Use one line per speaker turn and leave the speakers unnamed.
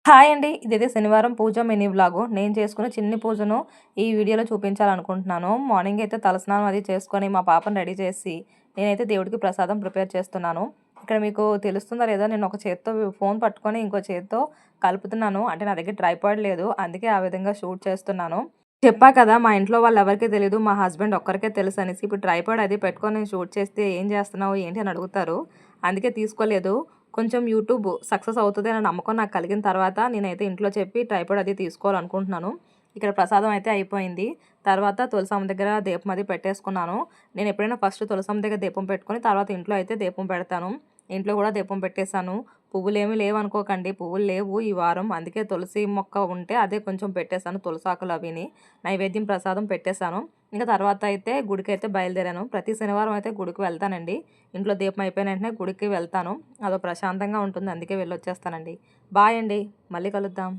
Hi అండి. ఇదైతే శనివారం పూజ మినీ వ్లాగు. నేను చేసుకున్న చిన్ని పూజను ఈ వీడియోలో చూపించాలనుకుంటున్నాను. మార్నింగ్ అయితే తలస్నానం అది చేసుకొని మా పాపను రెడీ చేసి నేనైతే దేవుడికి ప్రసాదం ప్రిపేర్ చేస్తున్నాను. ఇక్కడ మీకు తెలుస్తుందా లేదా, నేను ఒక చేత్తో ఫోన్ పట్టుకొని ఇంకో చేత్తో కలుపుతున్నాను. అంటే నా దగ్గర ట్రైపాడ్ లేదు, అందుకే ఆ విధంగా షూట్ చేస్తున్నాను. చెప్పా కదా, మా ఇంట్లో వాళ్ళు ఎవరికీ తెలీదు, మా హస్బెండ్ ఒక్కరికే తెలుసు అనేసి. ఇప్పుడు ట్రైపాడ్ అది పెట్టుకొని నేను షూట్ చేస్తే ఏం చేస్తున్నావు ఏంటి అని అడుగుతారు, అందుకే తీసుకోలేదు. కొంచెం యూట్యూబ్ సక్సెస్ అవుతుంది అనే నమ్మకం నాకు కలిగిన తర్వాత నేనైతే ఇంట్లో చెప్పి ట్రైపాడ్ అది తీసుకోవాలనుకుంటున్నాను. ఇక్కడ ప్రసాదం అయితే అయిపోయింది. తర్వాత తులసమ్మ దగ్గర దీపం అది పెట్టేసుకున్నాను. నేను ఎప్పుడైనా ఫస్ట్ తులసమ్మ దగ్గర దీపం పెట్టుకొని తర్వాత ఇంట్లో అయితే దీపం పెడతాను. ఇంట్లో కూడా దీపం పెట్టేశాను. పువ్వులేమీ లేవనుకోకండి, పువ్వులు లేవు ఈ వారం, అందుకే తులసి మొక్క ఉంటే అదే కొంచెం పెట్టేశాను, తులసాకులు అవిని. నైవేద్యం ప్రసాదం పెట్టేశాను. ఇంకా తర్వాత అయితే గుడికి అయితే బయలుదేరాను. ప్రతి శనివారం అయితే గుడికి వెళ్తానండి. ఇంట్లో దీపం అయిపోయిన వెంటనే గుడికి వెళ్తాను. అదో ప్రశాంతంగా ఉంటుంది, అందుకే వెళ్ళొచ్చేస్తానండి. బాయ్ అండి, మళ్ళీ కలుద్దాం.